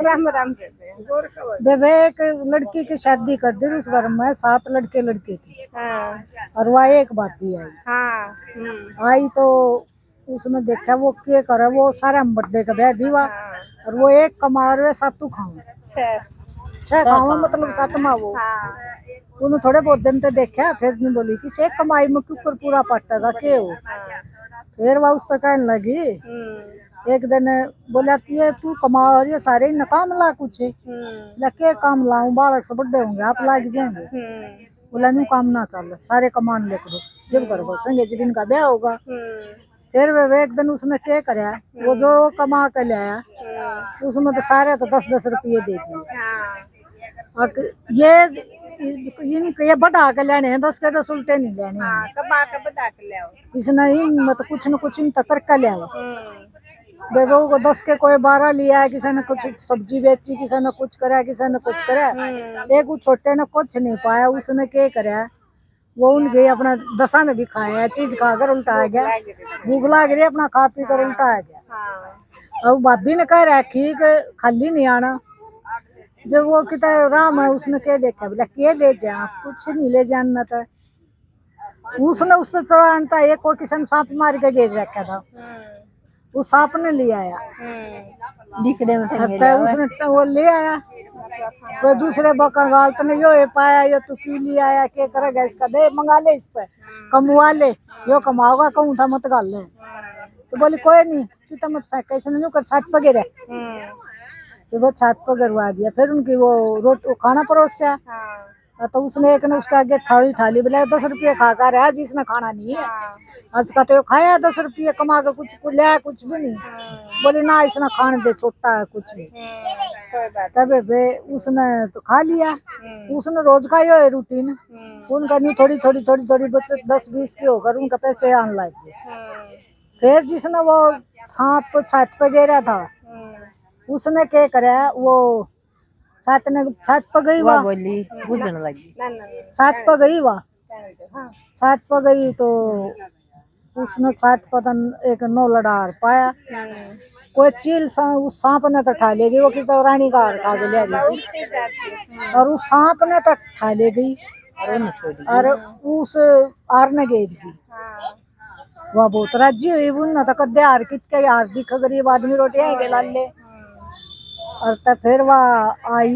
राम राम बेबे एक लड़की की शादी कर दी उस घर में 7 लड़के लड़के थे। हाँ और वह एक भाभी आई। हाँ आई तो उसने देखा वो क्या करे, वो सारा बर्थडे का ब्याह दीवा। हाँ। और वो एक कमा रहे 7 खाऊ 6 खाऊ मतलब 7वां वो। उन्होंने थोड़े बहुत दिन तो देखा, फिर नहीं बोली कि से कमाई में क्यों पूरा पट्टा का के हो। फिर वह उस तक कहने लगी। एक दिन बोला कि ये तू कमा और ये सारे न काम ला कुछ लके काम लाऊं, बालक से बड़े होंगे आप लाग जाएंगे। बोला न्यू काम ना चल, सारे कमान लेकर जब करो संगे जब इनका ब्याह होगा। फिर वे एक दिन उसने क्या कराया, वो जो कमा कर लाया उसमें तो सारे तो 10-10 रुपये दे दिए। ये बढ़ा के लेने हैं 10 के 10 उल्टे नहीं लेने हैं। इसने तो कुछ न कुछ इन तक कर लिया। बेबू को 10 के कोई 12 लिया है, किसी ने कुछ सब्जी बेची, किसी ने कुछ करा, किसी ने कुछ करा। एक छोटे ने कुछ नहीं पाया, उसने क्या करा वो उनके अपना 10 ने भी खाया, चीज खाकर उल्टा आ गया। भूख लग रही अपना खा पी कर उल्टा आ गया। अब भाभी ने कह रखी खाली नहीं आना। जब वो कितना राम है उसने क्या देखा, बोला क्या ले जा, कुछ नहीं ले जाना था। उसने उससे चढ़ाता एक को किसी ने सांप मार के गिर रखा था, वो सांप ने ले आया दिखने में उसने वो ले आया। तो दूसरे बका गाल तो नहीं यो पाया, यो तू क्यों ले आया, क्या करेगा इसका, दे मंगा ले, इस पे कमवा ले, यो कमाओगा कहूँ था मत गाल ले। तो बोली कोई नहीं कितना मत फेंक, कैसे नहीं कर छत पर गिरे। तो वो छत पर गिरवा दिया। फिर उनकी वो रोटी खाना परोसा। तो उसने एक ने उसके आगे थाली ठाली बोला 10 रुपये खा कर है, जिसने खाना नहीं है आज का तो खाया 10 रुपये कमा के कुछ लिया कुछ भी नहीं। बोले ना इसने खाने दे, छोटा है कुछ भी। तब उसने तो खा लिया। उसने रोज का यो है रूटीन उनका, नहीं थोड़ी थोड़ी थोड़ी थोड़ी बचत 10-20 की होकर उनका पैसे आने लग गए। फिर जिसने वो सांप छत पे गिरा था उसने क्या करा, वो छत पर गई वह बोली बुझने लगी, छत पर गई वह छत पर गई तो उसने छत पर एक नो लड़ार पाया। कोई चील उस सांप ने तो ठा ले गई, वो कितना रानी का हार खा के ले गई और उस सांप ने तो ठा ले गई और उस आर ने गेज दी। वह बहुत राज्य हुई बुन तो कदे हार कितके हार दिख गरीब आदमी रोटी आई के लाले। और तब फिर वह आई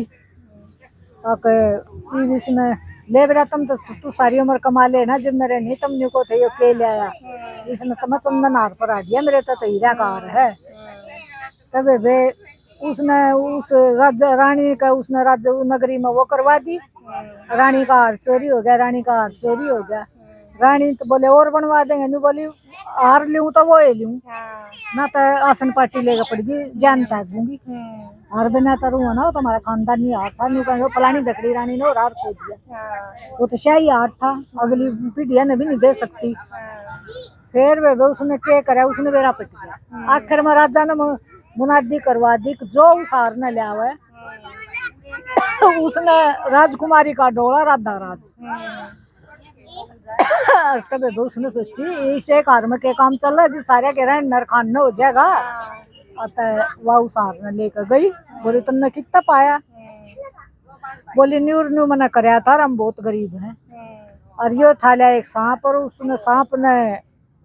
इसने ले बेटा तुम तो तू सारी उम्र कमा ले ना, जब मेरे नहीं तुमने को थे के ले आया। इसने तो मैं चंदन हार पर आ दिया, मेरे तो हीरा का हार है। तब वे उसने उस रानी का उसने राज्य नगरी में वो करवा दी। रानी का हार चोरी हो गया, रानी का हार चोरी हो गया। रानी तो बोले और बनवा देंगे, नहीं बोली हार लूं तो वो ही लूं ना, तो आसन पार्टी लेकर पड़ेगी, जान ताकूंगी। हार बिना तो रू ना तुम्हारा खानदानी हार था, नहीं कहो फलानी दकड़ी रानी ने और हार खो दिया। वो तो शाही हार था, अगली पीढ़िया ने भी नहीं दे सकती। फिर वे उसने क्या करा, उसने बेरा पिट गया। आखिर में राजा ने मुनादी करवा दी जो उस हार ने लिया हुआ उसने राजकुमारी का डोला राधा राज। तब उसने सोची इस एक हार में क्या काम चल रहा है, जब सारे कह रहे हैं नरखान हो जाएगा। वह उस हार ने लेकर गई। बोली तुमने कितना पाया, बोली न्यू मना कराया था, हम बहुत गरीब हैं। और यो था लिया एक सांप, और उसने सांप ने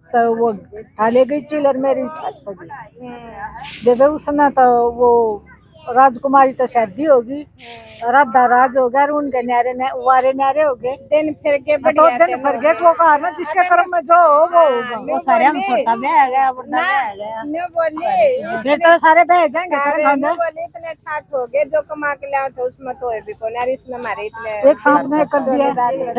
तो वो ठाले गई चिलर मेरी छत पर गई। जब उसने तो वो राजकुमारी तो शादी होगी, राधा राज हो गया, उनके न्यारे वारे न्यारे हो गए। दिन फिर के तो दिन फिर गए वो कहा ना जिसके कर्म में जो हो वो होगा। वो सारे हम छोटा ब्याह आ गया, बड़ा ब्याह आ गया। बोली फिर तो सारे बह जाएंगे, बोले इतने ठाट हो गए जो कमा के लाओ तो उसमें तो है भी कौन, इसमें हमारे इतने एक सांप ने कर दिया।